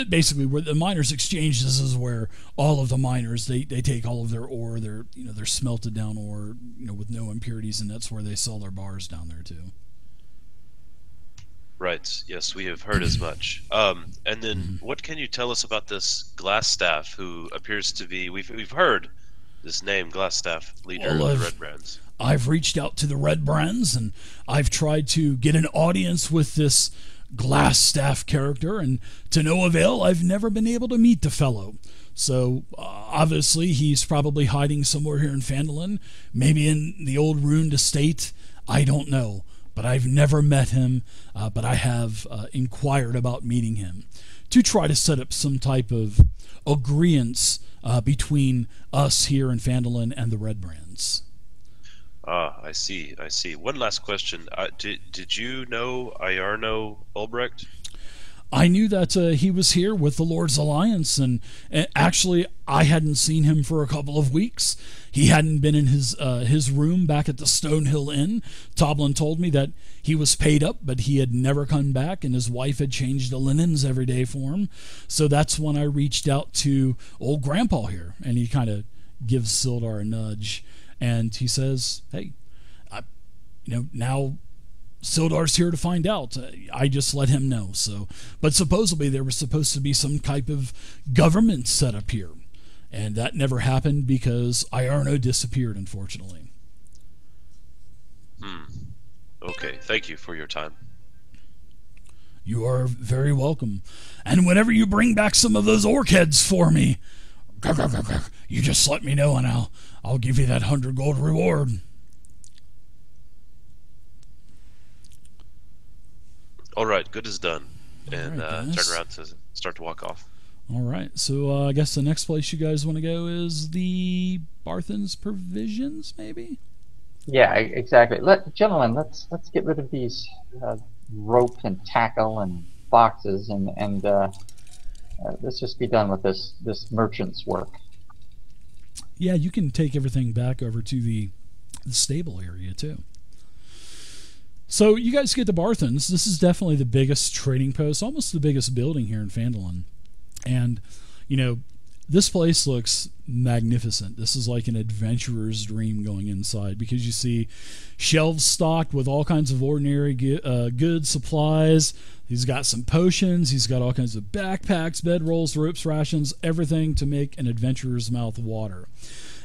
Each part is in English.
basically where the miners' exchange. This is where all of the miners they take all of their ore, their smelted down ore, with no impurities, and that's where they sell their bars down there too. Right. Yes, we have heard as much. And then, what can you tell us about this Glassstaff, who appears to be? We've heard this name, Glassstaff, leader of the Red Brands. I've reached out to the Red Brands, and I've tried to get an audience with this Glassstaff character, and to no avail. I've never been able to meet the fellow. So, obviously, he's probably hiding somewhere here in Phandalin, maybe in the old ruined estate. I don't know. But I've never met him, but I have inquired about meeting him to try to set up some type of agreement between us here in Phandalin and the Red Brands. I see. One last question. Did you know Iarno Ulbrecht? I knew that he was here with the Lord's Alliance, and actually I hadn't seen him for a couple of weeks. He hadn't been in his room back at the Stonehill Inn. Toblin told me that he was paid up, but he had never come back, and his wife had changed the linens every day for him. So that's when I reached out to old Grandpa here, and he kind of gives Sildar a nudge, and he says, "Hey, now Sildar's here to find out." I just let him know. So, but supposedly there was supposed to be some type of government set up here, and that never happened because Iarno disappeared, unfortunately. Okay, thank you for your time. You are very welcome. And whenever you bring back some of those orc heads for me, you just let me know, and I'll give you that 100 gold reward. All right, good is done. And right, turn around to start to walk off. All right, so I guess the next place you guys want to go is the Barthen's Provisions, maybe? Yeah, exactly. Gentlemen, let's get rid of these rope and tackle and boxes, and let's just be done with this merchant's work. Yeah, you can take everything back over to the stable area too. So you guys get to Barthen's. This is definitely the biggest trading post, almost the biggest building here in Phandalin. And, this place looks magnificent. This is like an adventurer's dream going inside, because you see shelves stocked with all kinds of ordinary goods, supplies. He's got some potions. He's got all kinds of backpacks, bedrolls, ropes, rations, everything to make an adventurer's mouth water.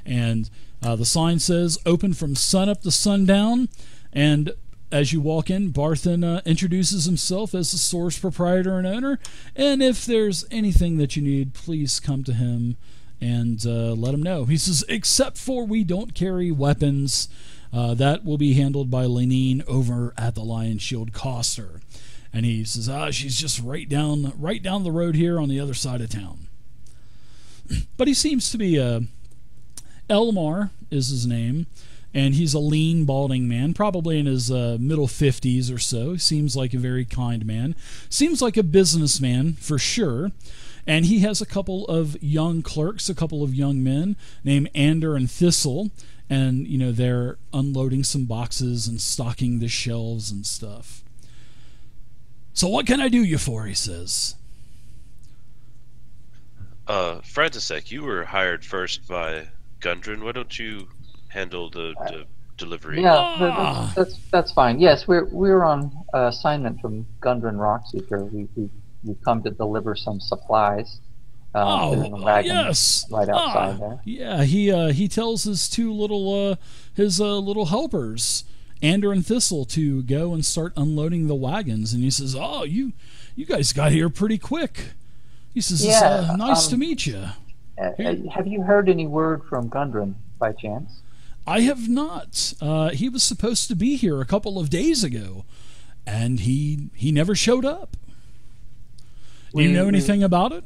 And the sign says, "Open from sun up to sundown." And as you walk in, Barthen introduces himself as the store's proprietor and owner, and if there's anything that you need, please come to him and let him know. He says, "Except for we don't carry weapons, that will be handled by Lenine over at the Lion Shield Coster." And he says, "She's just right down the road here on the other side of town." But he seems to be Elmar is his name. And he's a lean, balding man, probably in his middle 50s or so. He seems like a very kind man. Seems like a businessman, for sure. And he has a couple of young clerks, a couple of young men named Ander and Thistle. And, they're unloading some boxes and stocking the shelves and stuff. "So what can I do you for?" he says. Frantisek, you were hired first by Gundren. Why don't you handle the delivery? Yeah, that's fine. Yes, we're on assignment from Gundren Rockseeker. We've come to deliver some supplies. In the wagon yes, right outside there. Yeah, he tells his two little helpers, Ander and Thistle, to go and start unloading the wagons. And he says, "Oh, you guys got here pretty quick." He says, "It's nice to meet you." Have you heard any word from Gundren by chance? I have not. He was supposed to be here a couple of days ago, and he never showed up. Do you know anything about it?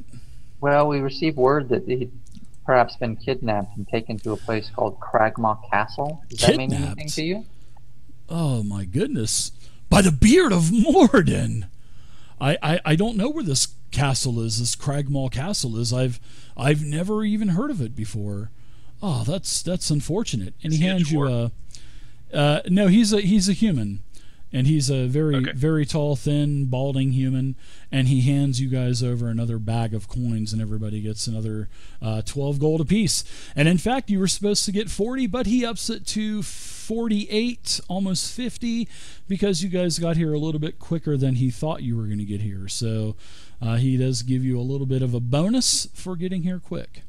Well, we received word that he'd perhaps been kidnapped and taken to a place called Cragmaw Castle. Does that mean anything to you? Oh, my goodness. By the beard of Morden! I don't know where this castle is, this Cragmaw Castle is. I've never even heard of it before. Oh, that's unfortunate. And he hands you a... no, he's a human. And he's a very, Okay. very tall, thin, balding human, and he hands you guys over another bag of coins, and everybody gets another 12 gold apiece. And in fact, you were supposed to get 40, but he ups it to 48, almost 50, because you guys got here a little bit quicker than he thought you were going to get here. So he does give you a little bit of a bonus for getting here quick.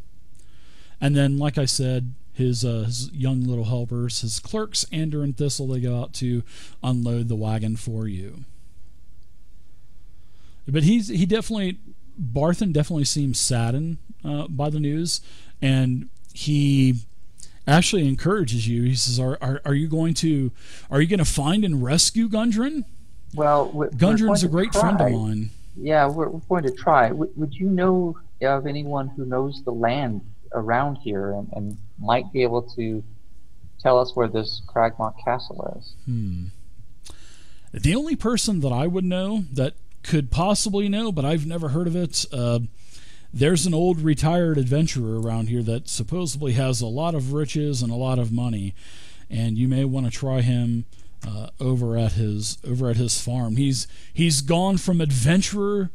And then, like I said, his young little helpers, his clerks, Ander and Thistle, they go out to unload the wagon for you. But Barthen definitely seems saddened by the news, and he actually encourages you. He says, "Are you going to find and rescue Gundren? Well, Gundren's a great friend of mine." Yeah, we're going to try. Would you know of anyone who knows the land around here and might be able to tell us where this Cragmont Castle is? The only person that I would know that could possibly know, but I've never heard of it, there's an old retired adventurer around here that supposedly has a lot of riches and a lot of money, and you may want to try him over at his farm. He's gone from adventurer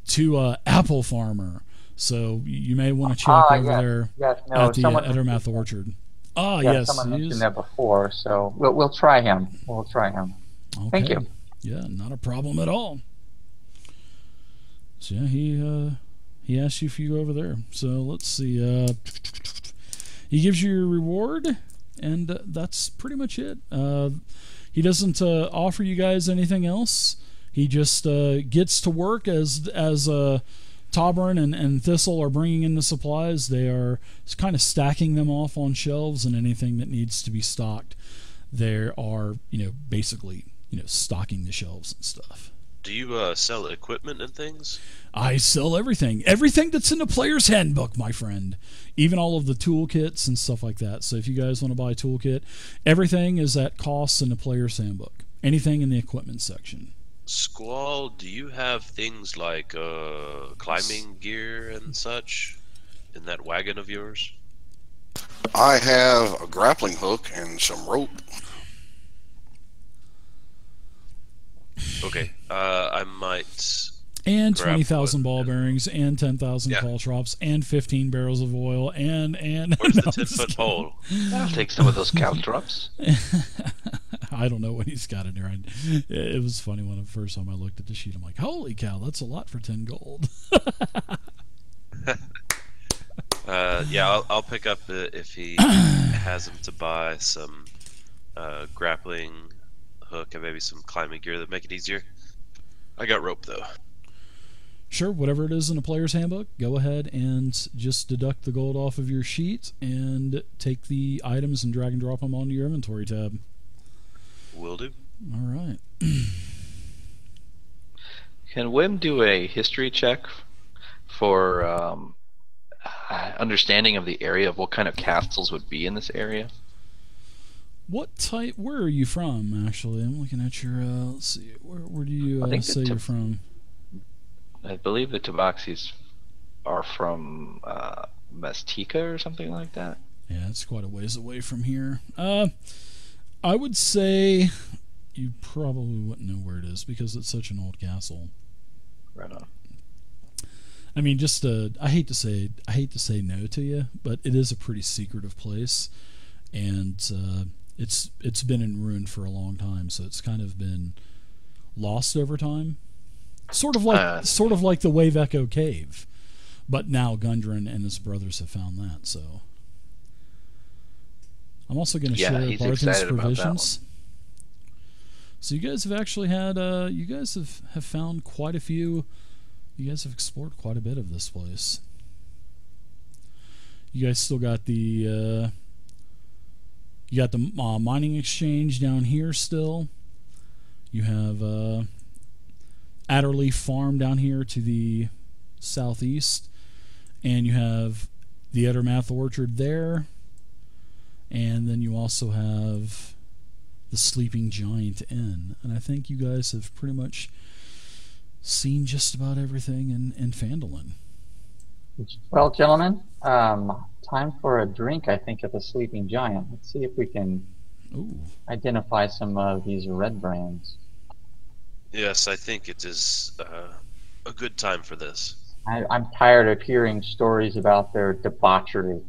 to apple farmer. So you may want to check over there at the Ettermath Orchard. Yes. Someone mentioned that before, so we'll try him. We'll try him. Okay. Thank you. Yeah, not a problem at all. So yeah, he asks you if you go over there. So let's see. He gives you your reward, and that's pretty much it. He doesn't offer you guys anything else. He just gets to work as Tavern and Thistle are bringing in the supplies. They are kind of stacking them off on shelves, and anything that needs to be stocked, they are, basically, stocking the shelves and stuff. Do you sell equipment and things? I sell everything. Everything that's in the player's handbook, my friend. Even all of the toolkits and stuff like that. So if you guys want to buy a toolkit, everything is at costs in the player's handbook. Anything in the equipment section. Squall, do you have things like climbing gear and such in that wagon of yours? I have a grappling hook and some rope. Okay, I might. And 20,000 ball bearings, and 10,000 caltrops, and 15 barrels of oil, and Where's the 10-foot pole? I'll take some of those caltrops. I don't know what he's got in there. It was funny when the first time I looked at the sheet. I'm like, holy cow, that's a lot for 10 gold. I'll pick up if he has him to buy some grappling hook and maybe some climbing gear that make it easier. I got rope though. Sure, whatever it is in the player's handbook, go ahead and just deduct the gold off of your sheet and take the items and drag and drop them onto your inventory tab. Will do. All right. Can Wim do a history check for understanding of the area of what kind of castles would be in this area? What type? Where are you from? Actually, I'm looking at your. Let's see. Where do you say you're from? I believe the Tabaxis are from Mestika or something like that. Yeah, it's quite a ways away from here. I would say you probably wouldn't know where it is because it's such an old castle. Right on. I mean, I hate to say no to you, but it is a pretty secretive place, and it's been in ruin for a long time, so it's kind of been lost over time. Sort of like the Wave Echo Cave, but now Gundren and his brothers have found that. So I'm also going to share Barthen's provisions. So you guys have actually had you guys have found quite a few. You guys have explored quite a bit of this place. You guys still got the mining exchange down here still. You have Adderleaf Farm down here to the southeast, and you have the Ettermath Orchard there, and then you also have the Sleeping Giant Inn. And I think you guys have pretty much seen just about everything in Phandalin. Well, gentlemen, time for a drink, I think, at the Sleeping Giant. Let's see if we can Ooh. identify some of these red brands. Yes, I think it is a good time for this. I'm tired of hearing stories about their debauchery.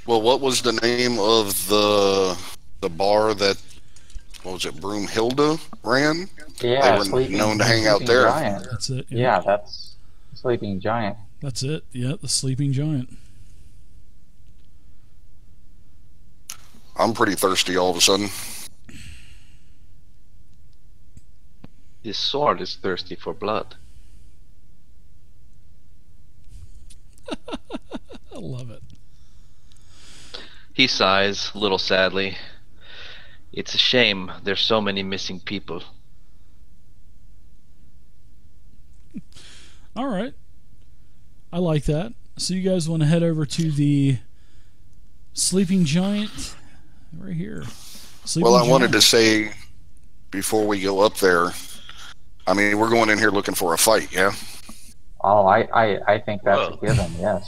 Well, what was the name of the bar that, what was it, Brunhilda ran? Yeah, They were known to hang out there. Giant. That's it. Yeah, that's Sleeping Giant. That's it. Yeah, the Sleeping Giant. I'm pretty thirsty all of a sudden. This sword is thirsty for blood. I love it. He sighs, a little sadly. It's a shame there's so many missing people. All right. I like that. So you guys want to head over to the Sleeping Giant right here. Well, I wanted to say before we go up there, I mean, we're going in here looking for a fight, yeah? Oh, I think that's a given, yes.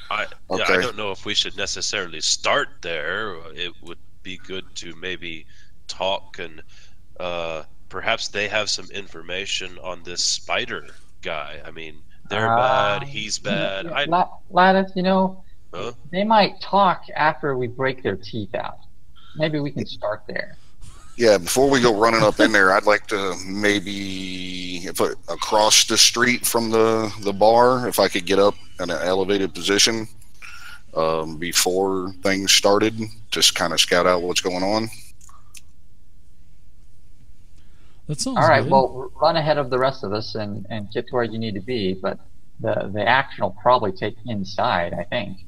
I Okay. don't know if we should necessarily start there. It would be good to maybe talk, and perhaps they have some information on this spider guy. I mean, they're bad, he's bad. Lattice, you know, Huh? they might talk after we break their teeth out. Maybe we can start there. Yeah, before we go running up in there, I'd like to maybe, if across the street from the bar, if I could get up in an elevated position before things started, just kind of scout out what's going on. That sounds All right, good. well, run ahead of the rest of us and get to where you need to be, but the action will probably take inside, I think.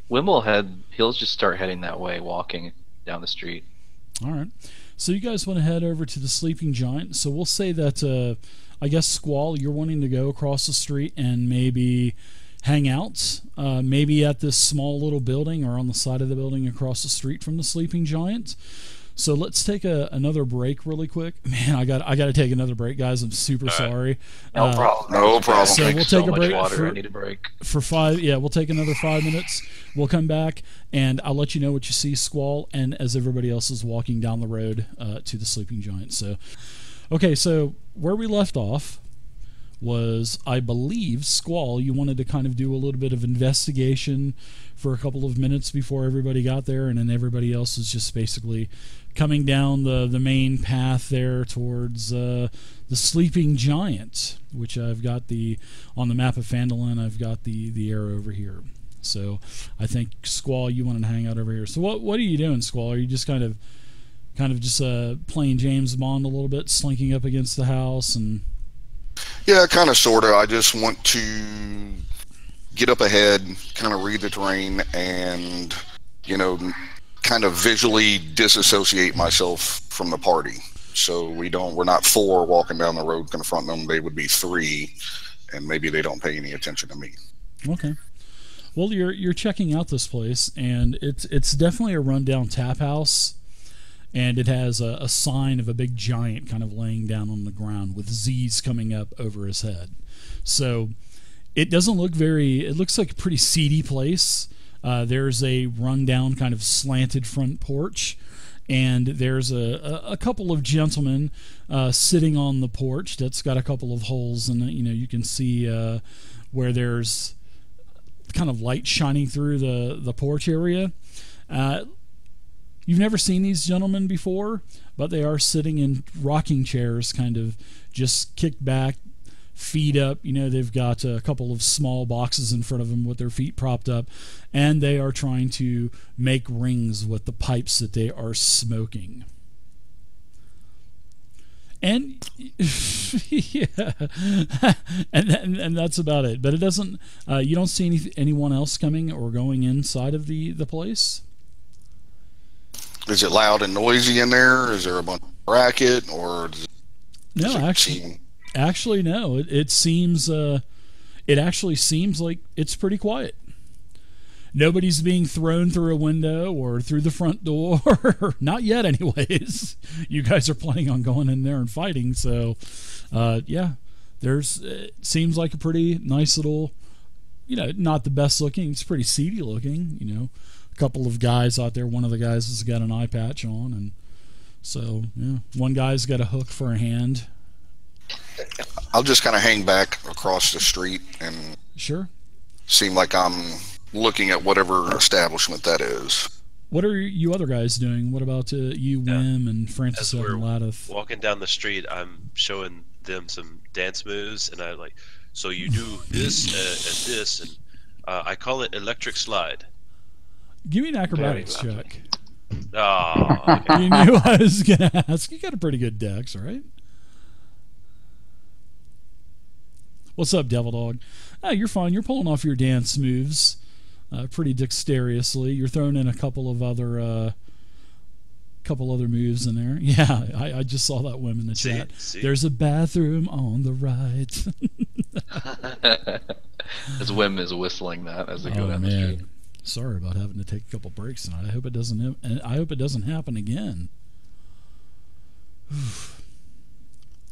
He'll just start heading that way, walking down the street. All right. So you guys want to head over to the Sleeping Giant. So we'll say that, I guess, Squall, you're wanting to go across the street and maybe hang out, maybe at this small little building or on the side of the building across the street from the Sleeping Giant. So let's take another break really quick. Man, I got to take another break, guys. I'm super sorry. No problem. No problem. So we'll take a break I need a break. for 5. Yeah, we'll take another 5 minutes. We'll come back and I'll let you know what you see, Squall, and as everybody else is walking down the road to the Sleeping Giant. So, okay, so where we left off was, I believe, Squall, you wanted to kind of do a little bit of investigation for a couple of minutes before everybody got there, and then everybody else is just basically coming down the main path there towards the Sleeping Giant, which I've got on the map of Phandalin. I've got the arrow over here. So I think, Squall, you wanted to hang out over here. So what are you doing, Squall? Are you just kind of just playing James Bond a little bit, slinking up against the house and... Yeah, kind of, sort of. I just want to get up ahead, kind of read the terrain, and, you know, kind of visually disassociate myself from the party. So we're not 4 walking down the road confronting them. They would be 3, and maybe they don't pay any attention to me. Okay. Well, you're checking out this place, and it's definitely a rundown tap house. And it has a sign of a big giant kind of laying down on the ground with Z's coming up over his head. So it doesn't look it looks like a pretty seedy place. There's a rundown kind of slanted front porch, and there's a couple of gentlemen sitting on the porch that's got a couple of holes in it. You know, you can see where there's kind of light shining through the porch area. You've never seen these gentlemen before, but they are sitting in rocking chairs, kind of just kicked back, feet up. You know, they've got a couple of small boxes in front of them with their feet propped up, and they are trying to make rings with the pipes that they are smoking. And yeah, and that's about it. But it doesn't. You don't see anyone else coming or going inside of the place. Is it loud and noisy in there? Is there a bunch of racket, or No, actually, no. It seems. It actually seems like it's pretty quiet. Nobody's being thrown through a window or through the front door. Not yet, anyways. You guys are planning on going in there and fighting, so yeah. It seems like a pretty nice little not the best looking. It's pretty seedy looking. A couple of guys out there. One of the guys has got an eye patch on, and so one guy's got a hook for a hand. I'll just kind of hang back across the street and Sure. seem like I'm looking at whatever establishment that is. What are you other guys doing? What about you, Wim, and Francis As we're and Ladith? walking down the street, I'm showing them some dance moves, and I like, so you do this and this, and I call it electric slide. Give me an acrobatics check. Oh, okay. You knew I was going to ask. You got a pretty good dex, right? What's up, Devil Dog? You're fine. You're pulling off your dance moves pretty dexterously. You're throwing in a couple of other moves in there. Yeah, I just saw that Wim in the chat. See? There's a bathroom on the right. As Wim is whistling that as they go down the street. Sorry about having to take a couple breaks tonight. I hope it doesn't happen again.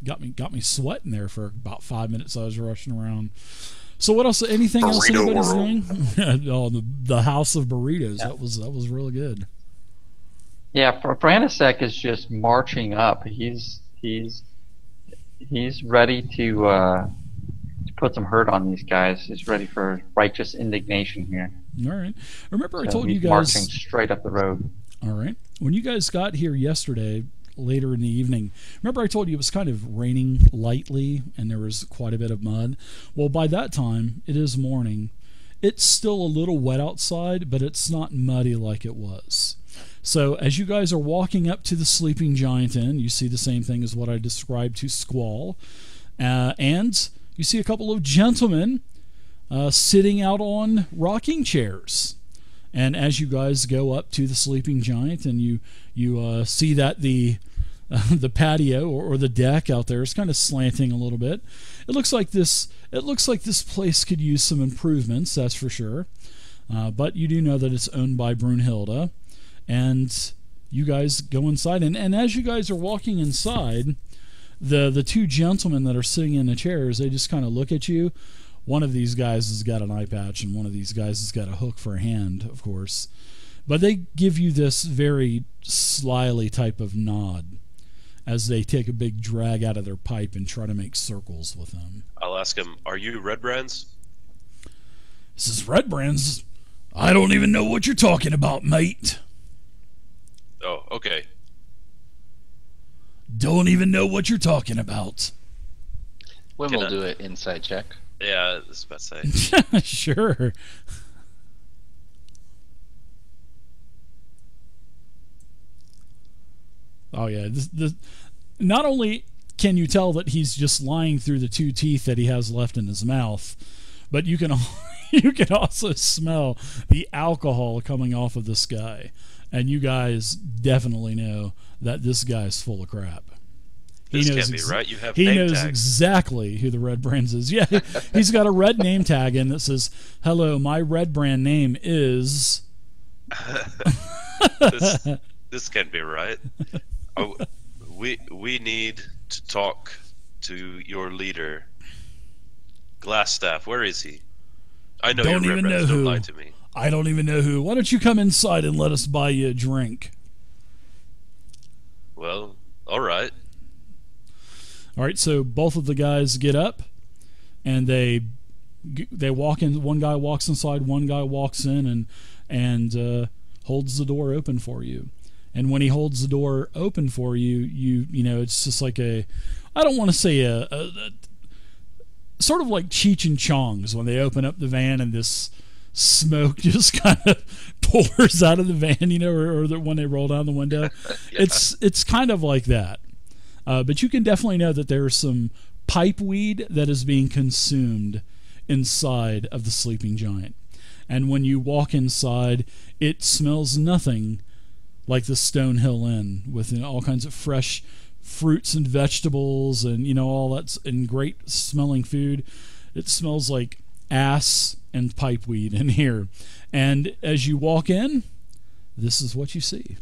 Got me sweating there for about 5 minutes. I was rushing around. So what else? Anything else Burrito anybody's world. doing? Oh, the House of Burritos. Yeah. That was really good. Yeah, Frantisek is just marching up. He's ready to put some hurt on these guys. He's ready for righteous indignation here. All right. Remember, I So told you he's guys. marching straight up the road. All right. When you guys got here yesterday, later in the evening, remember I told you it was kind of raining lightly and there was quite a bit of mud? Well, by that time, it is morning. It's still a little wet outside, but it's not muddy like it was. So as you guys are walking up to the Sleeping Giant Inn, you see the same thing as what I described to Squall. And you see a couple of gentlemen sitting out on rocking chairs. And as you guys go up to the Sleeping Giant and you see that the patio or the deck out there is kind of slanting a little bit. It looks like this place could use some improvements, that's for sure. But you do know that it's owned by Brunhilda. And you guys go inside, and as you guys are walking inside, the two gentlemen that are sitting in the chairs, they just kind of look at you. One of these guys has got an eye patch, and one of these guys has got a hook for a hand, of course. But they give you this very slyly type of nod as they take a big drag out of their pipe and try to make circles with them. I'll ask him, are you Red Brands? This is Red Brands. I don't even know what you're talking about, mate. Oh, okay. Don't even know what you're talking about. Wim Can will I- do an inside check. Yeah, I was about to say. Sure. Oh yeah, this not only can you tell that he's just lying through the two teeth that he has left in his mouth, but you can also smell the alcohol coming off of this guy, and you guys definitely know that this guy's full of crap. This can't be right. You have He name knows tags. exactly who the Red Brands is. Yeah, he's got a red name tag in that says, "Hello, my Red Brand name is." This can't be right. Oh, we need to talk to your leader, Glassstaff. Where is he? I know Don't your even Red Brands know don't who. lie to me. I don't even know who. Why don't you come inside and let us buy you a drink? Well, all right. All right, so both of the guys get up, and they walk in. One guy walks inside. One guy walks in and holds the door open for you. And when he holds the door open for you, you know it's just like I don't want to say a sort of like Cheech and Chong's when they open up the van and this smoke just kind of pours out of the van, or when they roll down the window. Yeah. It's kind of like that. But you can definitely know that there's some pipe weed that is being consumed inside of the Sleeping Giant. And when you walk inside, it smells nothing like the Stonehill Inn with all kinds of fresh fruits and vegetables and all that's and great smelling food. It smells like ass and pipe weed in here. And as you walk in, this is what you see.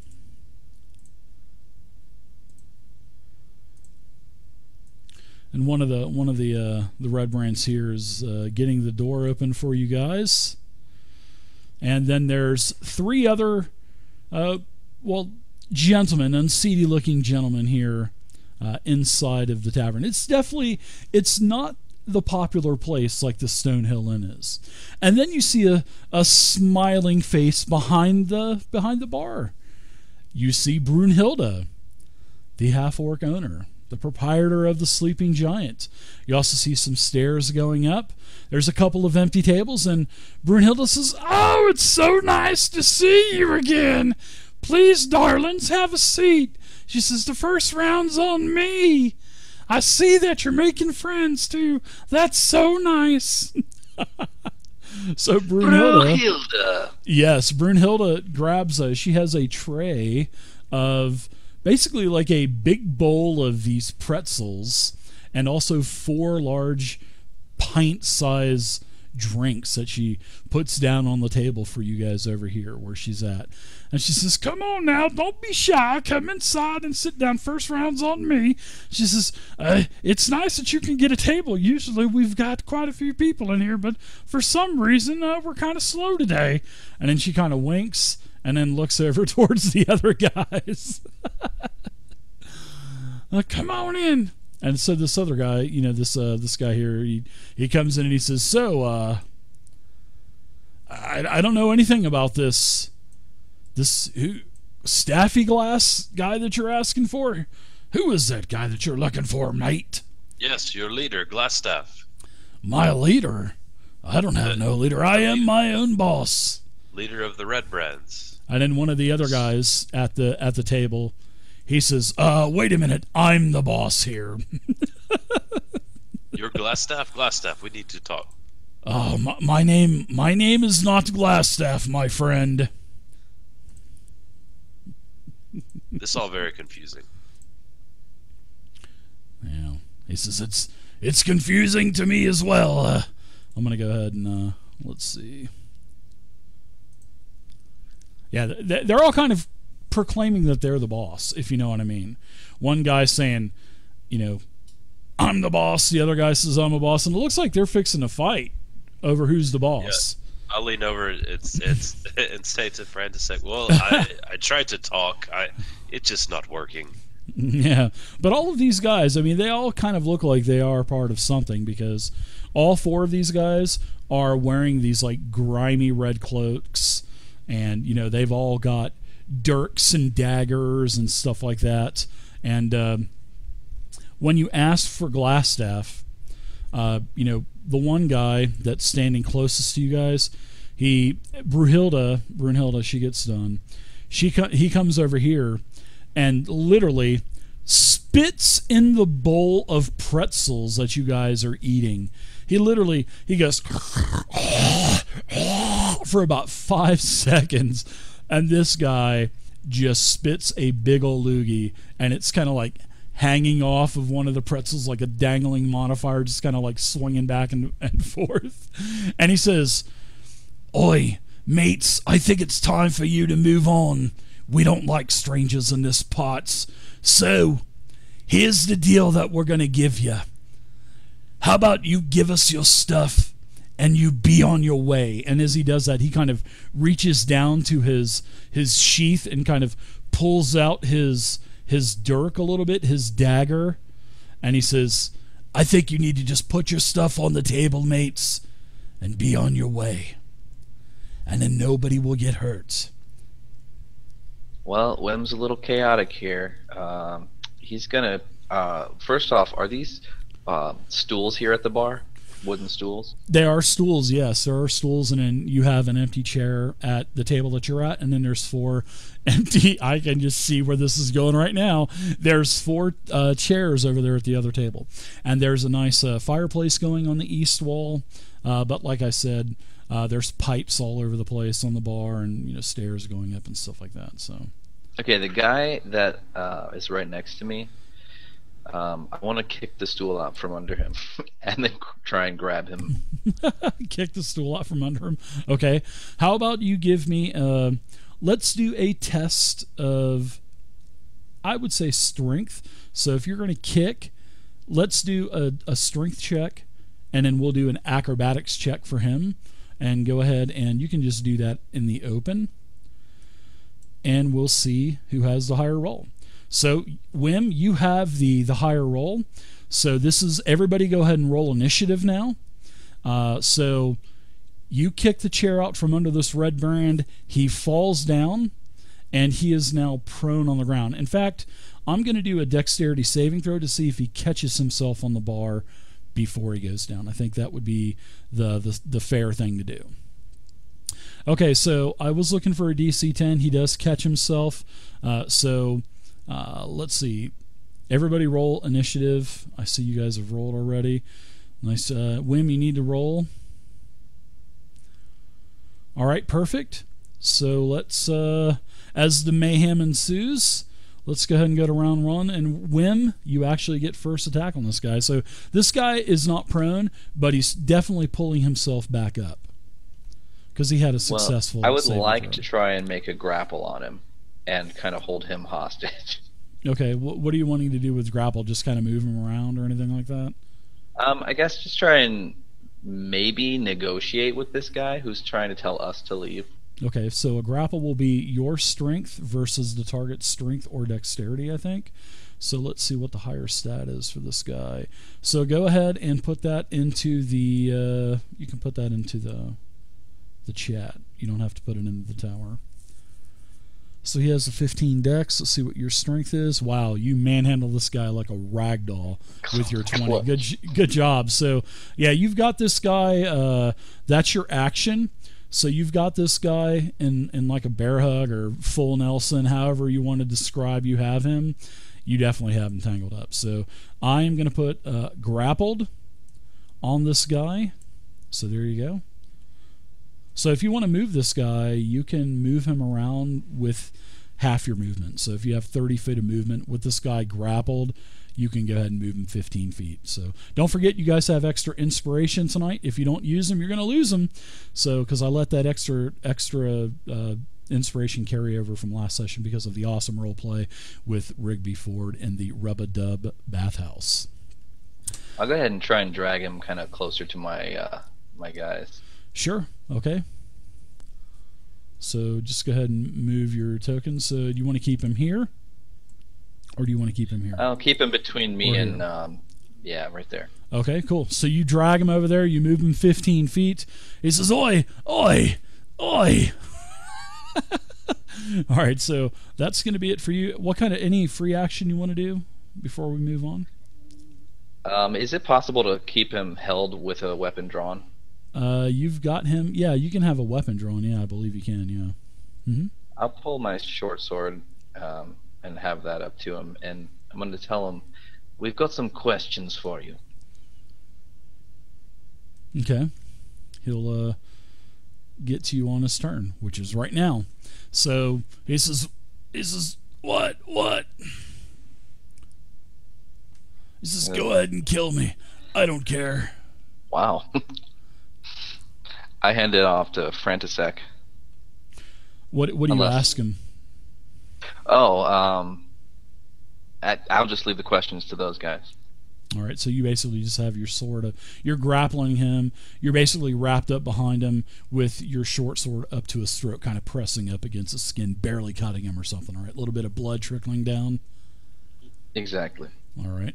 And one of the red brands here is getting the door open for you guys. And then there's three other, gentlemen, unseedy-looking gentlemen here inside of the tavern. It's not the popular place like the Stonehill Inn is. And then you see a smiling face behind the bar. You see Brunhilda, the half-orc owner, the proprietor of the Sleeping Giant. You also see some stairs going up. There's a couple of empty tables, and Brunhilda says, "Oh, it's so nice to see you again. Please, darlings, have a seat." She says, "The first round's on me. I see that you're making friends, too. That's so nice." So Brunhilda. Yes, Brunhilda grabs she has a tray of basically like a big bowl of these pretzels and also 4 large pint-size drinks that she puts down on the table for you guys over here where she's at. And she says, "Come on now, don't be shy. Come inside and sit down. First round's on me." She says, "It's nice that you can get a table. Usually we've got quite a few people in here, but for some reason we're kind of slow today." And then she kind of winks and then looks over towards the other guys. "Come on in." And so this other guy, this guy here, he comes in and he says, "So, I don't know anything about this Staffy Glass guy that you're asking for. Who is that guy that you're looking for, mate?" Yes, your leader, Glassstaff. "My leader? I don't have no leader. I am my own boss." Leader of the Red Brands. And then one of the other guys at the table, he says, "Wait a minute, I'm the boss here." You're Glassstaff? Glassstaff, we need to talk. "Oh, my name is not Glassstaff, my friend." This is all very confusing. Yeah. He says, it's confusing to me as well. I'm going to go ahead and, let's see. Yeah, they're all kind of proclaiming that they're the boss, if you know what I mean. One guy saying, "I'm the boss." The other guy says, "I'm a boss." And it looks like they're fixing a fight over who's the boss. Yeah. I'll lean over and say to Francis, "Well, I tried to talk. It's just not working." Yeah, but all of these guys, I mean, they all kind of look like they are part of something because all 4 of these guys are wearing these like grimy red cloaks, and they've all got dirks and daggers and stuff like that. And when you ask for Glassstaff, the one guy that's standing closest to you guys, Brunhilda, she gets done. He comes over here and literally spits in the bowl of pretzels that you guys are eating. He goes for about 5 seconds, and this guy just spits a big ol' loogie, and it's kind of like hanging off of one of the pretzels like a dangling modifier, just kind of like swinging back and forth. And he says, "Oi, mates, I think it's time for you to move on. We don't like strangers in this parts. So, here's the deal that we're going to give you. How about you give us your stuff and you be on your way?" And as he does that, he kind of reaches down to his sheath and kind of pulls out his dirk a little bit, his dagger, and he says, "I think you need to just put your stuff on the table, mates, and be on your way. And then nobody will get hurt." Well, Wem's a little chaotic here. He's gonna first off, are these stools here at the bar? Wooden stools? There are stools, yes. There are stools, and then you have an empty chair at the table that you're at, and then there's 4 empty. I can just see where this is going right now. There's 4 chairs over there at the other table, and there's a nice fireplace going on the east wall. But like I said, there's pipes all over the place on the bar, and stairs going up and stuff like that. So, okay, the guy that is right next to me, I want to kick the stool out from under him and then try and grab him. Kick the stool out from under him. Okay. How about you give me let's do a test of, I would say, strength. So if you're going to kick, let's do a strength check, and then we'll do an acrobatics check for him. And go ahead and you can just do that in the open, and we'll see who has the higher roll. So, Wim, you have the higher roll. So this is everybody. Go ahead and roll initiative now. So you kick the chair out from under this red brand. He falls down, and he is now prone on the ground. In fact, I'm going to do a dexterity saving throw to see if he catches himself on the bar before he goes down. I think that would be the fair thing to do. Okay, so I was looking for a DC 10. He does catch himself. Let's see. Everybody roll initiative. I see you guys have rolled already. Nice. Wim, you need to roll. All right, perfect. So let's, as the mayhem ensues, let's go ahead and go to round one. And Wim, you actually get first attack on this guy. So this guy is not prone, but he's definitely pulling himself back up because he had a successful. I would like to try and make a grapple on him and kind of hold him hostage. Okay, what are you wanting to do with grapple? Just kind of move him around or anything like that? I guess just try and maybe negotiate with this guy who's trying to tell us to leave. Okay, so a grapple will be your strength versus the target's strength or dexterity, I think. So let's see what the higher stat is for this guy. So go ahead and put that into the. You can put that into the chat. You don't have to put it into the tower. So he has a 15 dex. Let's see what your strength is. Wow, you manhandle this guy like a rag doll with your 20. Good job. So, yeah, you've got this guy. That's your action. So you've got this guy in like a bear hug or full Nelson, however you want to describe you have him. You definitely have him tangled up. So I am going to put grappled on this guy. So there you go. So if you want to move this guy, you can move him around with half your movement. So if you have 30 feet of movement with this guy grappled, you can go ahead and move him 15 feet. So don't forget, you guys have extra inspiration tonight. If you don't use them, you're going to lose them. So because I let that extra inspiration carry over from last session because of the awesome role play with Rigby Ford and the Rub-a-Dub Bathhouse. I'll go ahead and try and drag him kind of closer to my my guys. Sure. Okay. So just go ahead and move your tokens. So do you want to keep him here? Or do you want to keep him here? I'll keep him between me and, yeah, right there. Okay, cool. So you drag him over there. You move him 15 feet. He says, oi, oi, oi. All right, so that's going to be it for you. What kind of, any free action you want to do before we move on? Is it possible to keep him held with a weapon drawn? You've got him. Yeah, you can have a weapon drawn. Yeah, I believe you can. Yeah. Mm-hmm. I'll pull my short sword and have that up to him, and I'm going to tell him, we've got some questions for you. Okay. He'll get to you on his turn, which is right now. So he says, what? He says, go ahead and kill me. I don't care. Wow. I hand it off to Frantisek. What do you ask him? Oh, I'll just leave the questions to those guys. All right, so you basically just have your sword. You're grappling him. You're basically wrapped up behind him with your short sword up to his throat, kind of pressing up against his skin, barely cutting him or something. All right, a little bit of blood trickling down. Exactly. All right.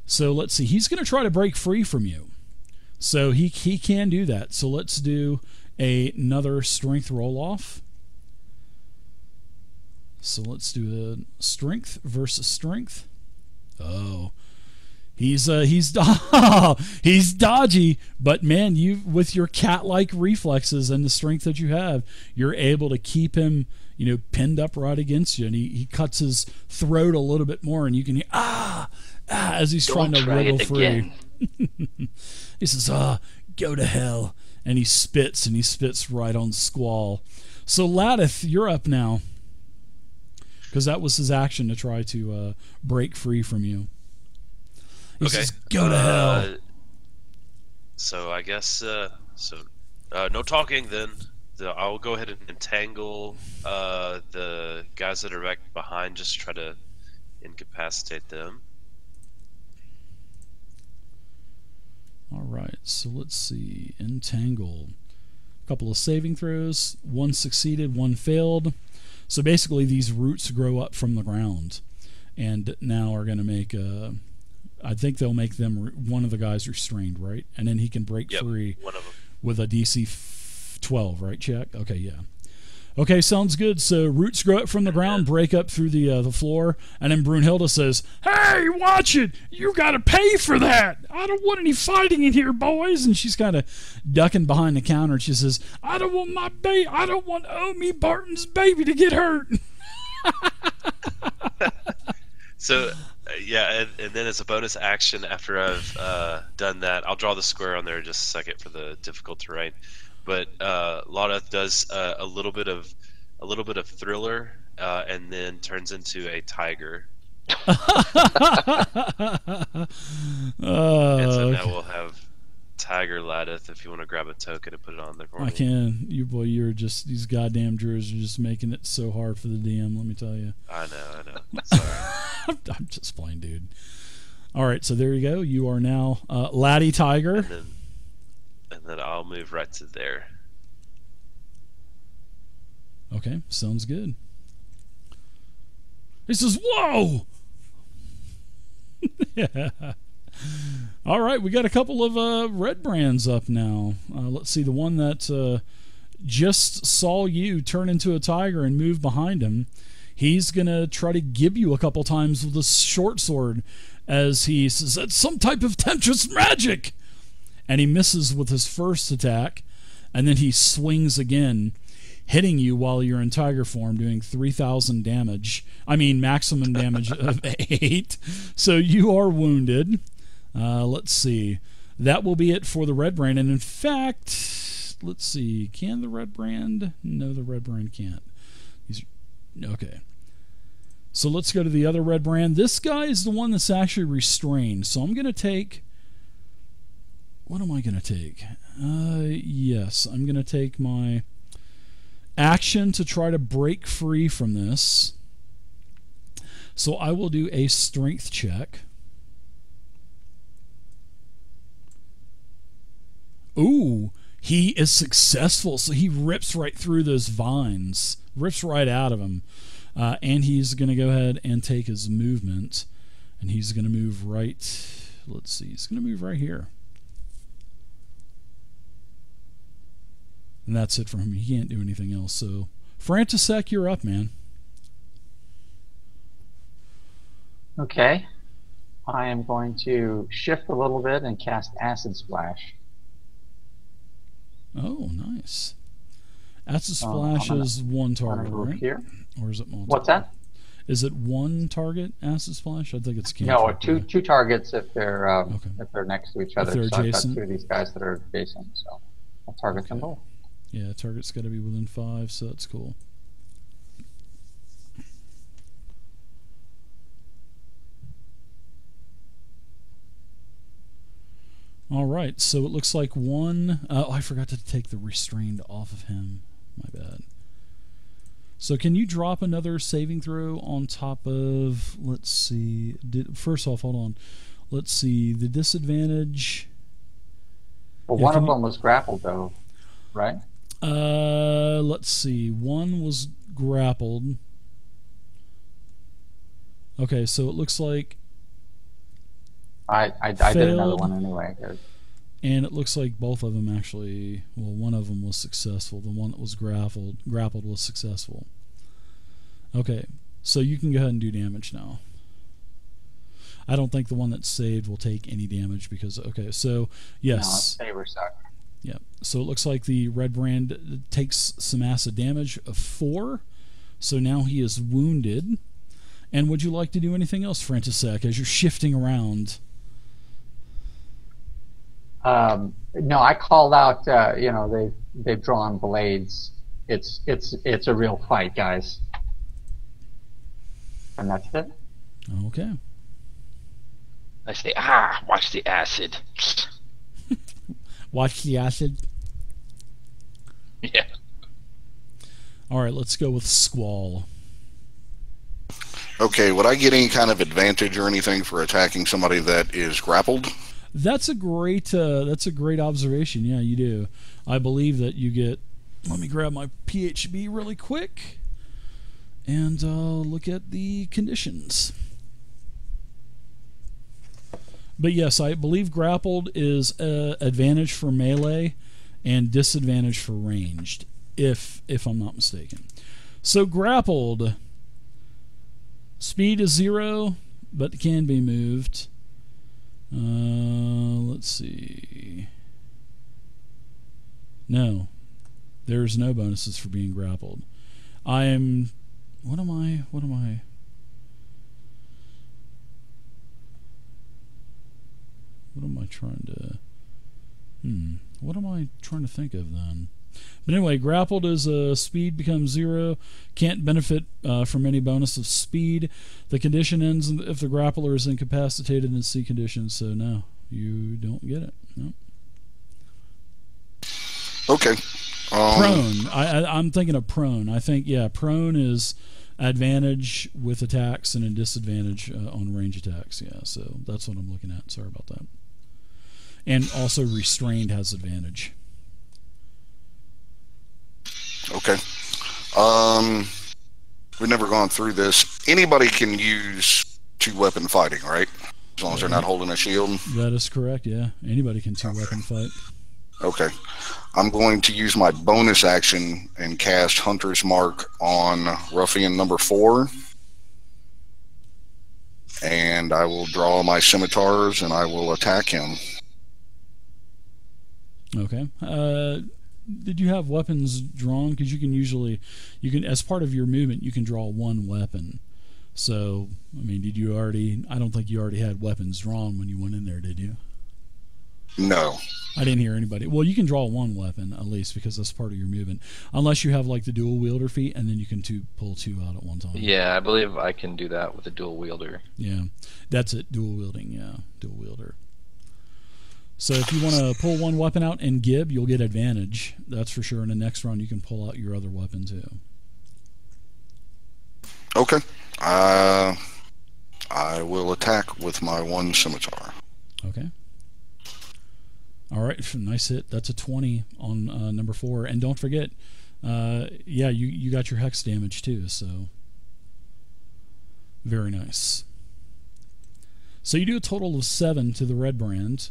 So let's see. He's going to try to break free from you. So he can do that. So let's do another strength roll-off. So let's do a strength versus strength. Oh. He's dodgy, but man, you with your cat-like reflexes and the strength that you have, you're able to keep him, pinned up right against you, and he cuts his throat a little bit more, and you can hear as he's trying to wriggle free. He says, go to hell, and he spits right on Squall. So Ladith, you're up now, because that was his action to try to break free from you. He says, go to hell. So I guess no talking then. I'll go ahead and entangle the guys that are back behind, just try to incapacitate them. right, so let's see. Entangle. A couple of saving throws. One succeeded, one failed. So basically, these roots grow up from the ground, and now are going to make a. I think they'll make them one of the guys restrained, right? And then he can break free one of them. with a DC 12, right? Check. Okay, yeah. Okay, sounds good. So roots grow up from the ground, break up through the floor, and then Brunhilda says, "Hey, watch it! You got to pay for that. I don't want any fighting in here, boys." And she's kind of ducking behind the counter. And she says, "I don't want I don't want Omi Barton's baby to get hurt." So, yeah, and then as a bonus action after I've done that, I'll draw the square on there just a second for the difficult terrain. But Lotta does a little bit of thriller, and then turns into a tiger. And so now we'll have Tiger Ladith. If you want to grab a token and put it on there for me. I can. You're just, these goddamn druids are just making it so hard for the DM. Let me tell you. I know. Sorry. I'm just playing, dude. All right, so there you go. You are now Laddie Tiger. And then I'll move right to there. Okay, sounds good. He says, "Whoa!" Yeah. All right, we got a couple of red brands up now. Let's see, the one that just saw you turn into a tiger and move behind him. He's going to try to gib you a couple times with a short sword as he says, "That's some type of temptress magic!" And he misses with his first attack, and then he swings again, hitting you while you're in tiger form, doing 3,000 damage. I mean, maximum damage of 8. So you are wounded. Let's see. That will be it for the red brand. And in fact, let's see. Can the red brand? No, the red brand can't. Okay. So let's go to the other red brand. This guy is the one that's actually restrained. So I'm going to take... What am I going to take? Yes, I'm going to take my action to try to break free from this. So I will do a strength check. Ooh, he is successful. So he rips right through those vines, rips right out of him. And he's going to go ahead and take his movement. And he's going to move right, let's see, he's going to move right here. And that's it for him. He can't do anything else. So, Frantisek, you're up, man. Okay. I am going to shift a little bit and cast Acid Splash. Oh, nice. Acid Splash is one target, right? Here. Or is it multiple? What's that? Is it one target Acid Splash? I think it's no, two targets if they're next to each other. If they're so adjacent. I've got two of these guys that are adjacent, so I'll target them both. Yeah, target's got to be within 5, so that's cool. All right, so it looks like one... oh, I forgot to take the restrained off of him. My bad. So can you drop another saving throw on top of... Let's see. First off, hold on. Let's see. The disadvantage... Well, one of them was grappled, though, right? Let's see. One was grappled. Okay, so it looks like I did another one anyway. And it looks like both of them actually, well, one of them was successful. The one that was grappled was successful. Okay, so you can go ahead and do damage now. I don't think the one that's saved will take any damage because, okay, so yes. No, favor suck. Yeah, so it looks like the red brand takes some acid damage of 4. So now he is wounded. And would you like to do anything else, Frantisek, as you're shifting around? No, I called out. They've drawn blades. It's a real fight, guys. And that's it. Okay. I say, watch the acid. Watch the acid. Yeah. All right, let's go with Squall. Okay, would I get any kind of advantage or anything for attacking somebody that is grappled? That's a great observation. Yeah, you do. I believe that you get. Let me grab my PHB really quick and look at the conditions. But yes, I believe grappled is advantage for melee and disadvantage for ranged, if I'm not mistaken. So grappled, speed is 0, but can be moved. Let's see. No, there's no bonuses for being grappled. What am I? What am I trying to? What am I trying to think of then? But anyway, grappled is speed becomes 0. Can't benefit from any bonus of speed. The condition ends if the grappler is incapacitated in C condition. So no, you don't get it. No. Okay. Prone. I'm thinking of prone. I think prone is advantage with attacks and a disadvantage on range attacks. Yeah, so that's what I'm looking at. Sorry about that. And also restrained has advantage. Okay. We've never gone through this. Anybody can use 2-weapon fighting, right? As long as they're not holding a shield. That is correct, yeah. Anybody can 2-weapon fight. Okay. I'm going to use my bonus action and cast Hunter's Mark on Ruffian number 4. And I will draw my scimitars and I will attack him. Okay. Did you have weapons drawn? Because you can as part of your movement, you can draw 1 weapon. So, I mean, I don't think you already had weapons drawn when you went in there, did you? No. I didn't hear anybody. Well, you can draw 1 weapon at least because that's part of your movement. Unless you have like the dual wielder feat and then you can pull 2 out at one time. Yeah, I believe I can do that with a dual wielder. Yeah. That's it, dual wielding, yeah. Dual wielder. So if you want to pull 1 weapon out and gib, you'll get advantage. That's for sure. In the next round, you can pull out your other weapon too. Okay. I will attack with my 1 scimitar. Okay. All right. Nice hit. That's a 20 on number 4. And don't forget, you got your hex damage too. So very nice. So you do a total of 7 to the red brand,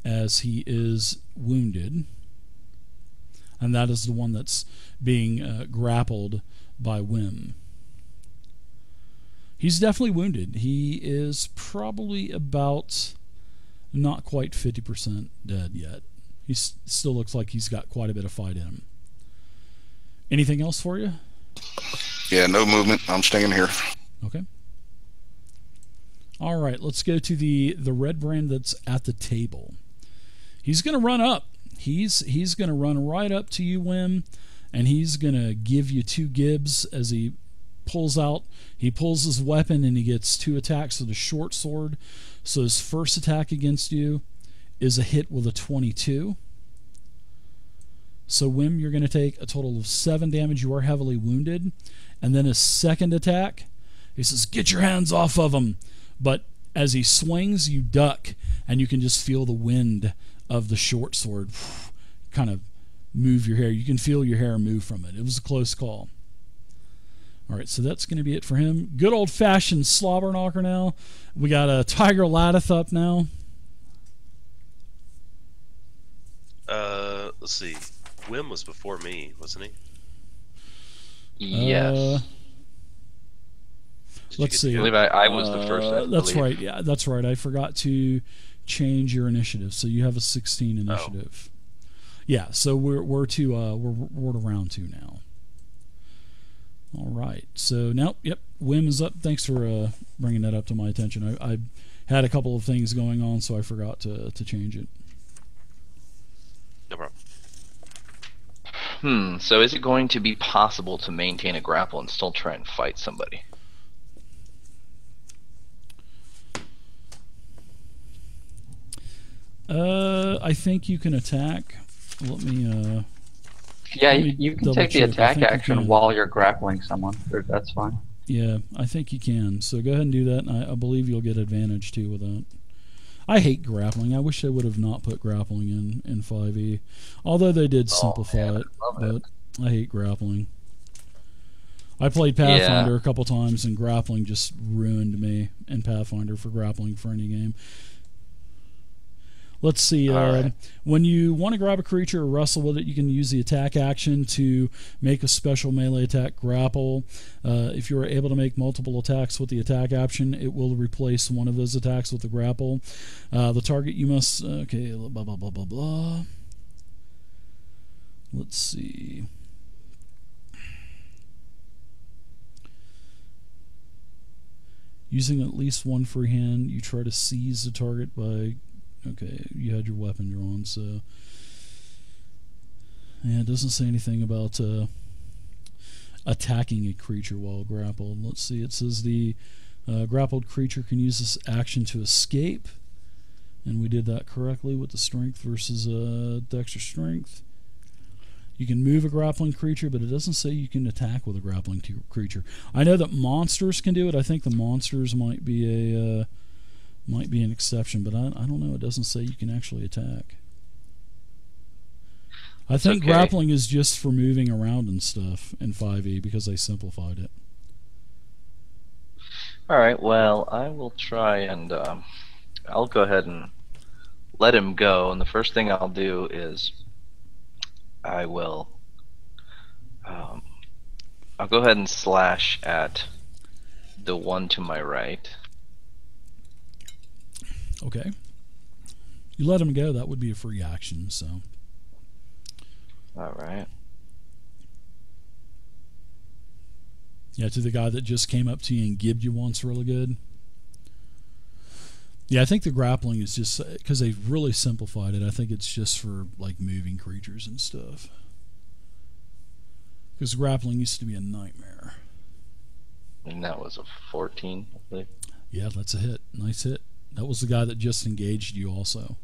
as he is wounded, and that is the one that's being grappled by Wim. He's definitely wounded. He is probably about not quite 50% dead yet. He still looks like he's got quite a bit of fight in him. Anything else for you? Yeah, no movement. I'm staying here. Okay. All right, let's go to the red brand that's at the table. He's going to run up. He's going to run right up to you, Wim, and he's going to give you 2 gibs as he pulls out. He pulls his weapon and he gets 2 attacks with a short sword. So his first attack against you is a hit with a 22. So Wim, you're going to take a total of 7 damage. You are heavily wounded. And then his second attack, he says, "Get your hands off of him." But as he swings, you duck, and you can just feel the wind of the short sword kind of move your hair. You can feel your hair move from it. It was a close call. All right, so that's going to be it for him. Good old-fashioned slobber knocker now. We got a Tiger Ladith up now. Let's see. Wim was before me, wasn't he? Yes. Let's see. I believe I was the first. That's right. Yeah, that's right. I forgot to change your initiative, so you have a 16 initiative. Yeah, so we're to round 2 now. All right. So now, yep, Wim is up. Thanks for bringing that up to my attention. I had a couple of things going on, so I forgot to change it. No problem. So is it going to be possible to maintain a grapple and still try and fight somebody? I think you can attack. Let me. Yeah, let me you can double take the check. I attack think you action can. while you're grappling someone. That's fine. Yeah, I think you can. So go ahead and do that, and I believe you'll get advantage too with that. I hate grappling. I wish they would have not put grappling in 5e, although they did simplify man, it. I love But it. I hate grappling. I played Pathfinder a couple times, and grappling just ruined me in Pathfinder for grappling for any game. Let's see. Alright. When you want to grab a creature or wrestle with it, you can use the attack action to make a special melee attack grapple. If you are able to make multiple attacks with the attack action, it will replace one of those attacks with the grapple. The target you must... Okay, blah, blah, blah, blah, blah. Let's see. Using at least one free hand, you try to seize the target by... Okay, you had your weapon drawn, so... Yeah, it doesn't say anything about attacking a creature while grappled. Let's see, it says the grappled creature can use this action to escape. And we did that correctly with the strength versus Dexter strength. You can move a grappling creature, but it doesn't say you can attack with a grappling creature. I know that monsters can do it. I think the monsters might be an exception, but I don't know. It doesn't say you can actually attack. I think okay. grappling is just for moving around and stuff in 5e because they simplified it. Alright, well, I will try and I'll go ahead and let him go, and the first thing I'll do is I will I'll go ahead and slash at the one to my right. Okay. You let him go, that would be a free action, so... Alright. Yeah, to the guy that just came up to you and gibbed you once really good. Yeah, I think the grappling is just... Because they've really simplified it, I think it's just for, like, moving creatures and stuff. Because grappling used to be a nightmare. And that was a 14, I believe. Yeah, that's a hit. Nice hit. That was the guy that just engaged you also.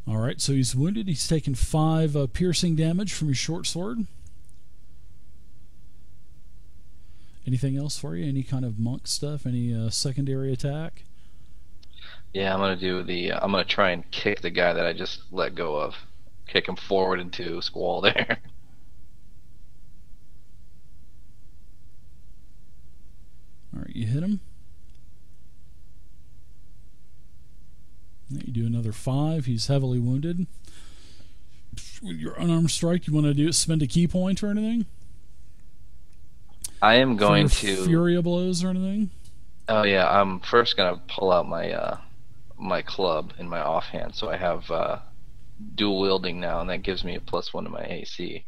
Alright, so he's wounded. He's taken 5 piercing damage from his short sword. Anything else for you? Any kind of monk stuff? Any secondary attack? Yeah, I'm gonna try and kick the guy that I just let go of. Kick him forward into Squall there. Alright, you hit him. You do another 5. He's heavily wounded. With your unarmed strike, you want to spend a key point or anything? I am going For to Fury of Blows or anything? Oh yeah, I'm first gonna pull out my my club in my offhand, so I have dual wielding now, and that gives me a +1 to my AC.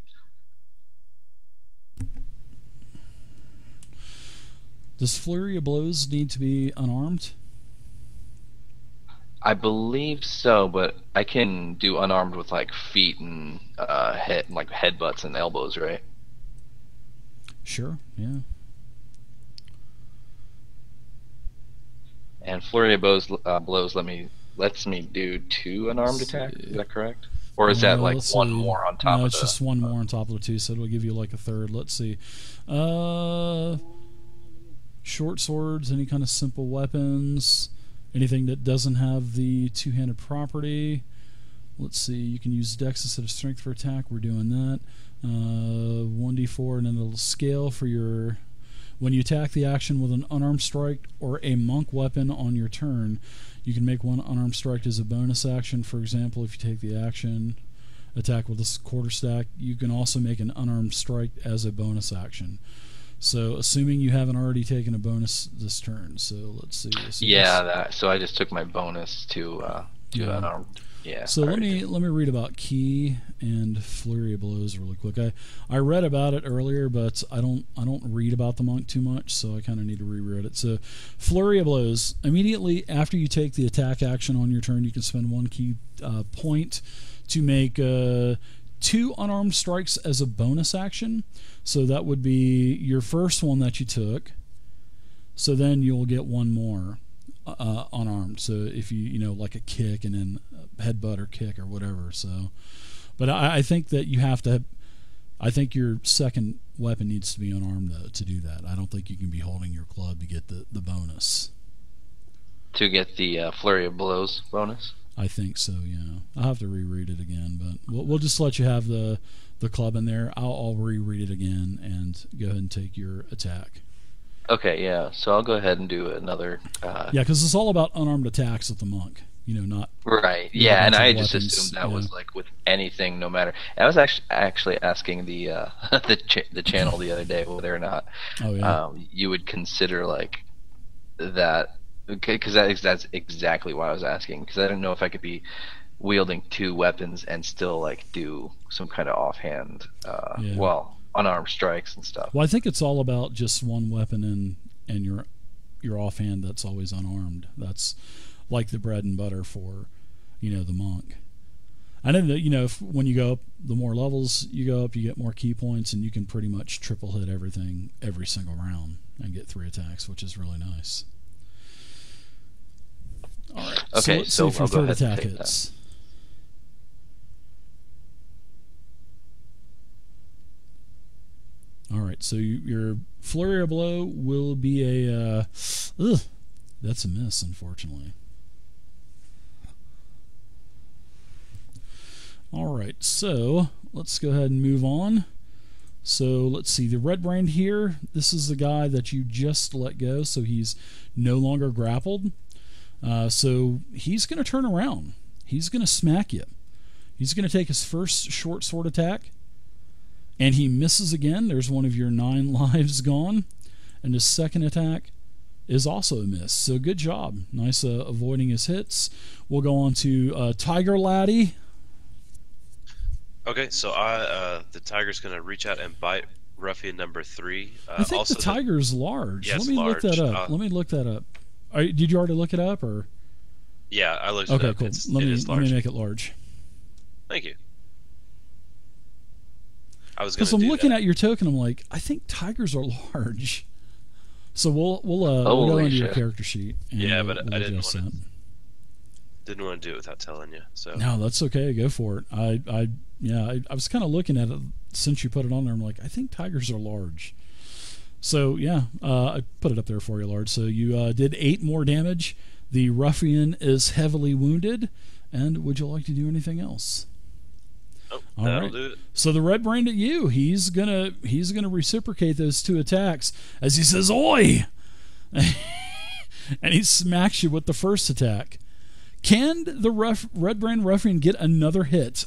Does Flurry of Blows need to be unarmed? I believe so, but I can do unarmed with like feet and like headbutts and elbows, right? Sure, yeah. And flurry of blows lets me do 2 unarmed attacks. Is that correct? Or is that like one more on top of No, the... it's just one more on top of the 2, so it'll give you like a third. Let's see. Short swords, any kind of simple weapons, anything that doesn't have the two-handed property. Let's see, you can use Dex instead of Strength for attack. We're doing that. 1d4, and then it'll scale for your... When you attack the action with an unarmed strike or a monk weapon on your turn, you can make one unarmed strike as a bonus action. For example, if you take the action, attack with a quarterstaff, you can also make an unarmed strike as a bonus action. So, assuming you haven't already taken a bonus this turn, so let's see. So I just took my bonus to unarmed. Yeah. So let me read about Key and Flurry of Blows really quick. I read about it earlier, but I don't read about the monk too much, so I kind of need to reread it. So, Flurry of Blows. Immediately after you take the attack action on your turn, you can spend 1 key point to make 2 unarmed strikes as a bonus action. So that would be your first one that you took. So then you'll get 1 more unarmed. So if you like a kick and then headbutt or kick or whatever. So, but I think that you have to. I think your second weapon needs to be unarmed though to do that. I don't think you can be holding your club to get the bonus. To get the flurry of blows bonus. I think so. Yeah, I'll have to reread it again, but we'll just let you have the club in there. I'll reread it again and go ahead and take your attack. Okay, yeah. So I'll go ahead and do another. Yeah, because it's all about unarmed attacks with the monk. Not right. you know, Yeah, and I weapons. just assumed that Yeah. was like with anything, no matter. I was actually asking the the channel the other day whether or not Oh yeah. you would consider like that, because that's exactly why I was asking, because I didn't know if I could be wielding two weapons and still like do some kind of offhand, Yeah. well, unarmed strikes and stuff. Well, I think it's all about just one weapon and your offhand that's always unarmed. That's like the bread and butter for, the monk. I know that, when you go up, the more levels you go up, you get more key points, and you can pretty much triple hit everything every single round and get 3 attacks, which is really nice. All right. Okay, let's so see if your I'll go third ahead and attack take hits. All right, so your flurry of blow will be a that's a miss, unfortunately. All right, so let's go ahead and move on. So let's see, the red brand here, this is the guy that you just let go, so he's no longer grappled. So he's going to turn around. He's going to smack you. He's going to take his first short sword attack, and he misses again. There's one of your 9 lives gone. And his second attack is also a miss. So good job. Nice avoiding his hits. We'll go on to Tiger Laddie. Okay, so the tiger's going to reach out and bite ruffian number 3. I think also the tiger's large. Yeah, Let it's me look large. that up. Let me look that up. Did you already look it up, or? Yeah, I looked it Okay, up. cool. It Let is me large. make it large. Thank you. I was going Because to I'm do looking that. at your token, I'm like, I think tigers are large. So we'll go Holy into your shit. character sheet. And Yeah, we'll but I didn't adjust wanna- that. Didn't want to do it without telling you. So No, that's okay. Go for it. I was kind of looking at it since you put it on there. I'm like, I think tigers are large. So yeah, I put it up there for you, large. So you did 8 more damage. The ruffian is heavily wounded. And would you like to do anything else? oh, All that'll right. do it. So the red brand at you, he's gonna reciprocate those 2 attacks as he says, "Oi!" and he smacks you with the first attack. Can the red brand ruffian get another hit?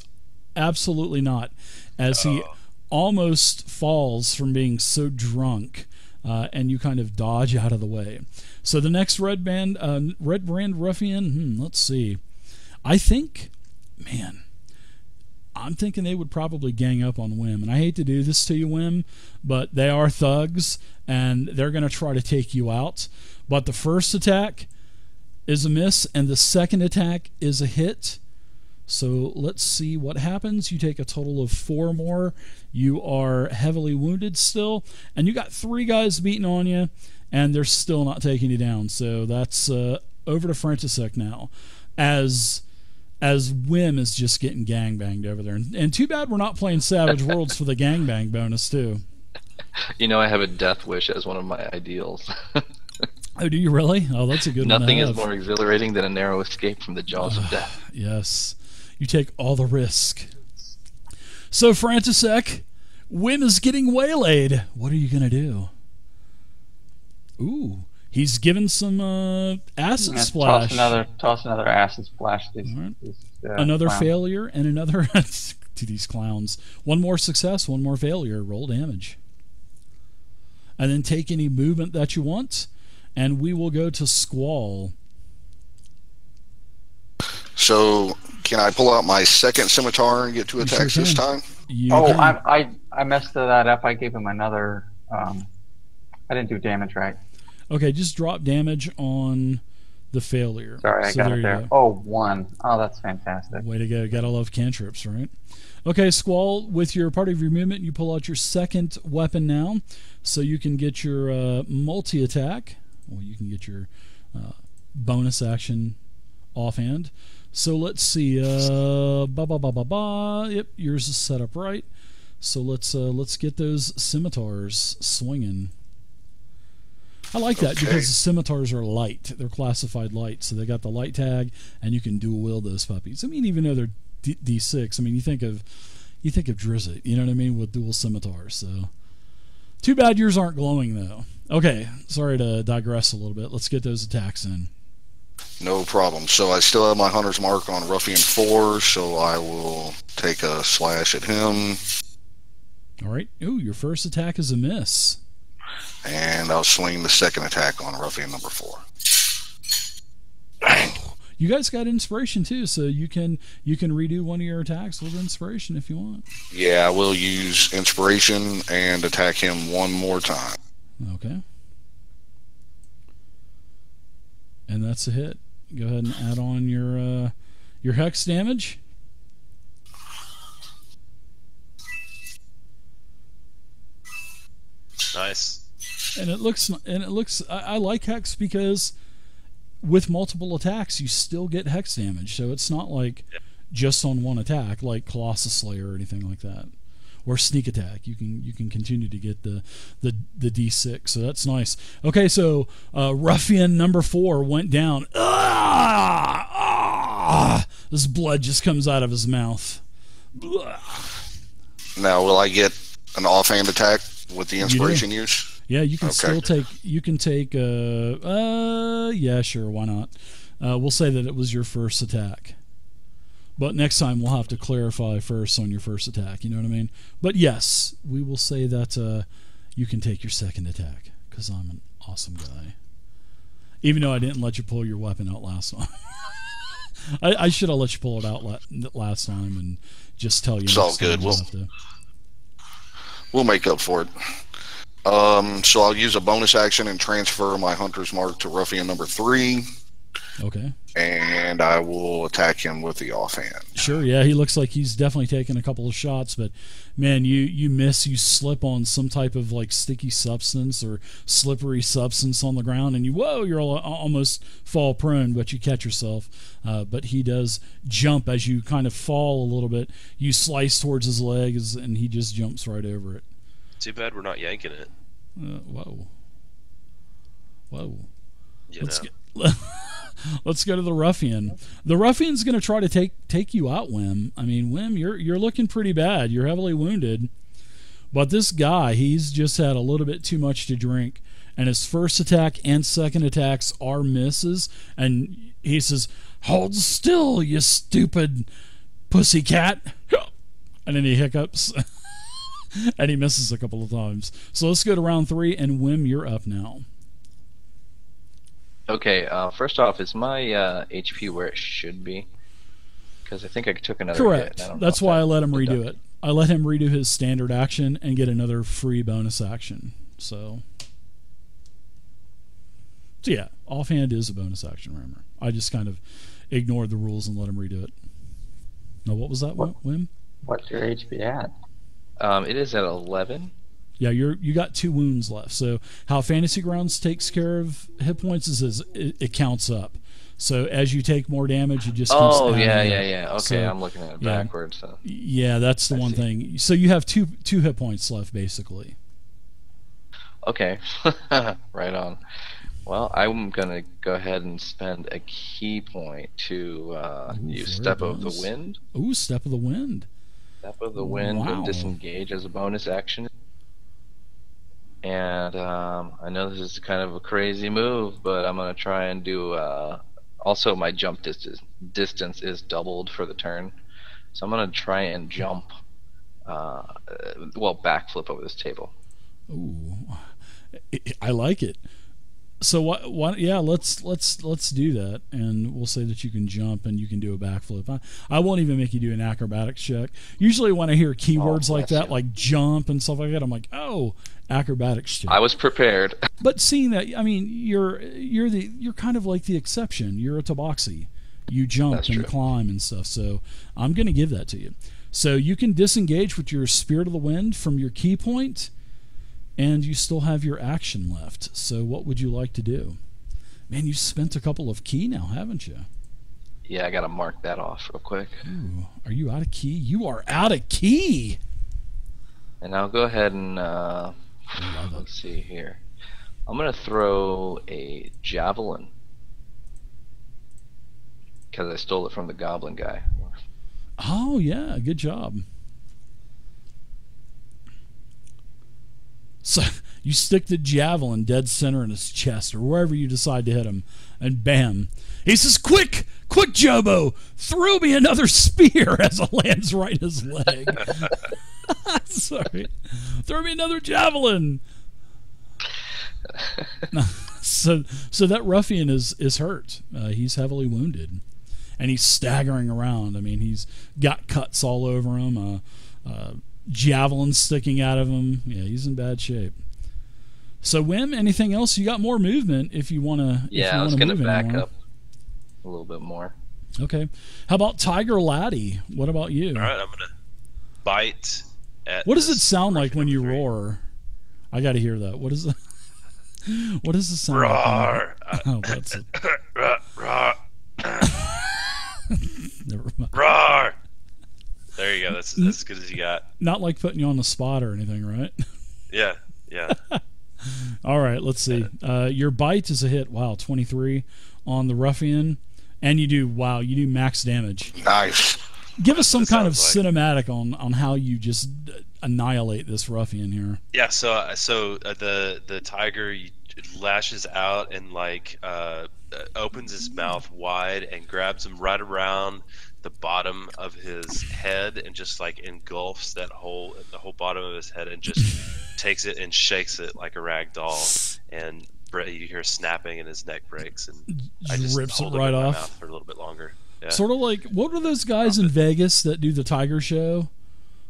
Absolutely not, as he almost falls from being so drunk, and you kind of dodge out of the way. So the next red brand ruffian, let's see. I think, man, I'm thinking they would probably gang up on Wim. And I hate to do this to you, Wim, but they are thugs, and they're going to try to take you out. But the first attack is a miss, and the second attack is a hit. So let's see what happens. You take a total of 4 more. You are heavily wounded still, and you got 3 guys beating on you, and they're still not taking you down. So that's over to Frantisek now, as Wim is just getting gangbanged over there. And too bad we're not playing Savage Worlds for the gangbang bonus too. I have a death wish as one of my ideals. Oh, do you really? Oh, that's a good one. Nothing to is have. more exhilarating than a narrow escape from the jaws of death. Yes. You take all the risk. So, Frantisek, Wim is getting waylaid. What are you going to do? Ooh, he's given some acid Yeah, splash. Toss another acid splash. These, All right. these, Another clowns. failure and another to these clowns. 1 more success, 1 more failure. Roll damage. And then take any movement that you want. And we will go to Squall. So, can I pull out my second scimitar and get 2 You attacks sure this can. time? You Oh, can- I messed that up. I gave him another. I didn't do damage right. Okay, just drop damage on the failure. Sorry, I So got there it you there. go. Oh, 1. Oh, that's fantastic. Way to go. Gotta love cantrips, right? Okay, Squall, with your part of your movement, you pull out your second weapon now. So you can get your multi-attack. Well, you can get your bonus action offhand. So let's see. Yep, yours is set up right. So let's get those scimitars swinging. I like that because the scimitars are light. They're classified light, so they got the light tag, and you can dual wield those puppies. I mean, even though they're D6, I mean, you think of Drizzt, you know what I mean, with dual scimitars. So, too bad yours aren't glowing though. Okay, sorry to digress a little bit. Let's get those attacks in. No problem. So I still have my Hunter's Mark on Ruffian 4, so I will take a slash at him. All right. Ooh, your first attack is a miss. And I'll swing the second attack on Ruffian number 4. Bang. You guys got inspiration too, so you can redo one of your attacks with inspiration if you want. Yeah, I will use inspiration and attack him one more time. Okay. And that's a hit. Go ahead and add on your hex damage. Nice. And it looks I like hex because with multiple attacks you still get hex damage. So it's not like just on one attack like Colossus Slayer or anything like that. Or sneak attack. You can continue to get the D6. So that's nice. Okay, so Ruffian number 4 went down. This blood just comes out of his mouth. Now, will I get an offhand attack with the inspiration use? Yeah, you can still take. You can take. Yeah, sure. Why not? We'll say that it was your first attack. But next time we'll have to clarify first on your first attack. You know what I mean? But yes, we will say that you can take your second attack because I'm an awesome guy. Even though I didn't let you pull your weapon out last time. I should have let you pull it out last time and just tell you. It's all good. We'll make up for it. So I'll use a bonus action and transfer my Hunter's Mark to Ruffian number 3. Okay. And I will attack him with the offhand. Sure, yeah, he looks like he's definitely taken a couple of shots, but man, you miss, you slip on some type of like sticky substance or slippery substance on the ground, and you're almost fall prone, but you catch yourself. But he does jump as you kind of fall a little bit. You slice towards his legs, and he just jumps right over it. Too bad we're not yanking it. Whoa. You Let's go to the Ruffian. The Ruffian's going to try to take you out, Wim. I mean, Wim, you're looking pretty bad. You're heavily wounded. But this guy, he's just had a little bit too much to drink. And his first attack and second attacks are misses. And he says, "Hold still, you stupid pussycat." And then he hiccups. And he misses a couple of times. So let's go to round 3. And Wim, you're up now. Okay, first off, is my HP where it should be? Because I think I took another Correct. hit. That's why I let him redo it. I let him redo his standard action and get another free bonus action. So yeah, offhand is a bonus action, remember. I just kind of ignored the rules and let him redo it. Now, what was that, Wim? What's your HP at? It is at 11. Yeah, you got 2 wounds left. So how Fantasy Grounds takes care of hit points is it counts up. So as you take more damage, it just keeps yeah. Okay, so, I'm looking at it backwards. So. Yeah, that's the one thing. So you have two hit points left, basically. Okay, right on. Well, I'm gonna go ahead and spend a key point to use Step of the Wind. Ooh, Step of the Wind. Step of the Wind and disengage as a bonus action. And I know this is kind of a crazy move, but I'm going to try and do... also, my jump distance is doubled for the turn. So I'm going to try and jump... backflip over this table. Ooh. I like it. So what? Yeah, let's do that, and we'll say that you can jump and you can do a backflip. I won't even make you do an acrobatics check. Usually, when I hear keywords like that, like jump and stuff like that, I'm like, oh, acrobatics check. I was prepared. But seeing that, I mean, you're kind of like the exception. You're a tabaxi. You jump and climb and stuff. So I'm going to give that to you. So you can disengage with your Spirit of the Wind from your key point. And you still have your action left. So what would you like to do? Man, you spent a couple of key now, haven't you? Yeah, I got to mark that off real quick. Ooh, are you out of key? You are out of key! And I'll go ahead and Love it. let's see here. I'm gonna throw a javelin because I stole it from the goblin guy. Oh yeah, good job. So you stick the javelin dead center in his chest or wherever you decide to hit him, and bam. He says, quick, Jobo, throw me another spear as it lands right in his leg. Sorry. Throw me another javelin. So that ruffian is hurt. He's heavily wounded. And he's staggering around. I mean, he's got cuts all over him, javelins sticking out of him. Yeah, he's in bad shape. So, Wim, anything else? You got more movement if you want to. Yeah, I was going to back up a little bit more. Okay. How about Tiger Laddie? What about you? All right, I'm going to bite at. What does it sound like when you roar? I got to hear that. What is it? What does it sound Roar. like? Oh, that's it. Roar. Never mind. Roar. There you go. That's as good as you got. Not like putting you on the spot or anything, right? Yeah. All right, let's see. Your bite is a hit. Wow, 23 on the ruffian, and you do max damage. Nice. Give us some kind of sounds cinematic on how you just annihilate this ruffian here. Yeah. So the tiger lashes out and opens his mouth wide and grabs him right around the bottom of his head and just engulfs the whole bottom of his head and just takes it and shakes it like a rag doll, and you hear snapping and his neck breaks, and I just rips hold it him right in my off mouth for a little bit longer. Yeah. Sort of like, what were those guys in Vegas that do the tiger show?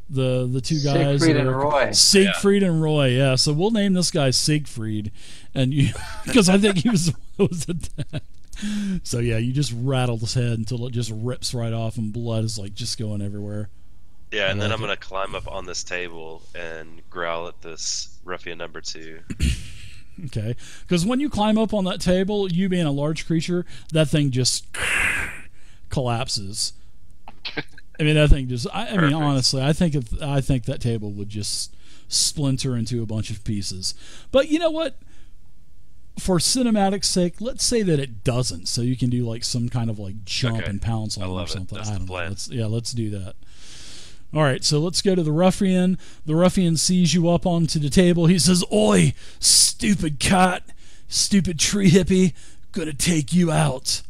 The two guys, Siegfried and Roy. Siegfried and Roy. Yeah, so we'll name this guy Siegfried, and you because I think he was attacked. So yeah, you just rattle his head until it just rips right off, and blood is just going everywhere. Yeah, and then I'm gonna climb up on this table and growl at this ruffian number 2. Okay, because when you climb up on that table, you being a large creature, that thing just collapses. I mean, that thing just. I mean, honestly, I think that table would just splinter into a bunch of pieces. But you know what? For cinematic sake, let's say that it doesn't, so you can do some kind of jump and pounce on it or something. That's I the don't plan. know. Let's do that. All right, so let's go to the ruffian. The ruffian sees you up onto the table. He says, "Oi, stupid cat, stupid tree hippie, gonna take you out."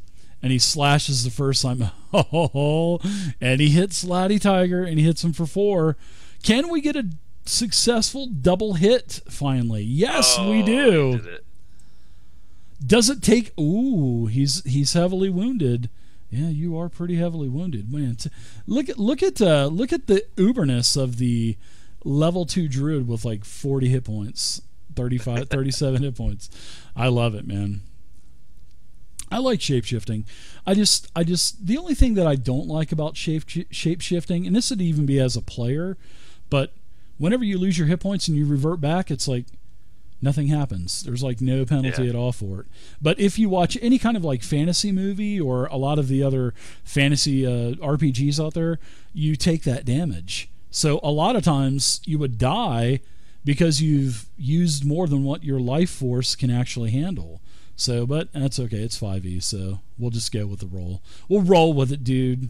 And he slashes the first time. And he hits Laddie Tiger, and he hits him for 4. Can we get a successful double hit finally? Yes, we do. He did it. Does it take? Ooh, he's heavily wounded. Yeah, you are pretty heavily wounded, man. Look at the uberness of the level 2 druid with 40 hit points, 35, 37 hit points. I love it, man. I like shapeshifting. I just the only thing that I don't like about shapeshifting, and this would even be as a player, but whenever you lose your hit points and you revert back, it's nothing happens. There's no penalty at all for it. But if you watch any kind of fantasy movie or a lot of the other fantasy RPGs out there, you take that damage. So a lot of times you would die because you've used more than what your life force can actually handle. So, but that's okay. It's 5e, so we'll just go with the roll. We'll roll with it, dude.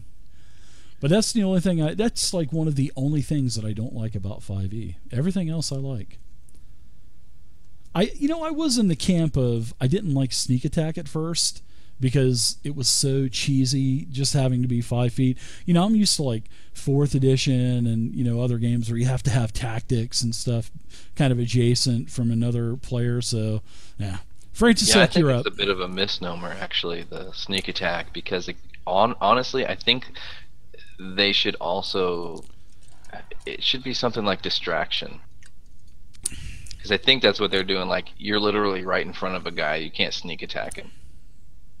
But that's the only thing that's one of the only things that I don't like about 5e. Everything else I like. I was in the camp of I didn't like sneak attack at first because it was so cheesy just having to be 5 feet. I'm used to 4th edition and other games where you have to have tactics and stuff kind of adjacent from another player. So yeah, Francis, I think you're it's up. a bit of a misnomer actually, the sneak attack, because honestly I think they should also, it should be something like distraction. Because I think that's what they're doing. You're literally right in front of a guy. You can't sneak attack him.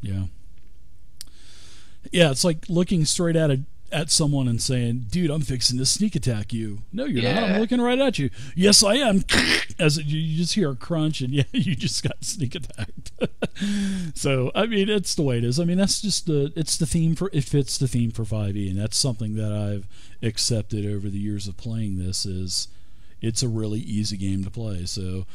Yeah. Yeah, it's like looking straight at someone and saying, "Dude, I'm fixing to sneak attack you." No, you're not. I'm looking right at you. Yes, I am. As you just hear a crunch, and yeah, you just got sneak attacked. So, I mean, it's the way it is. I mean, that's just it fits the theme for 5e, and that's something that I've accepted over the years of playing this is it's a really easy game to play. So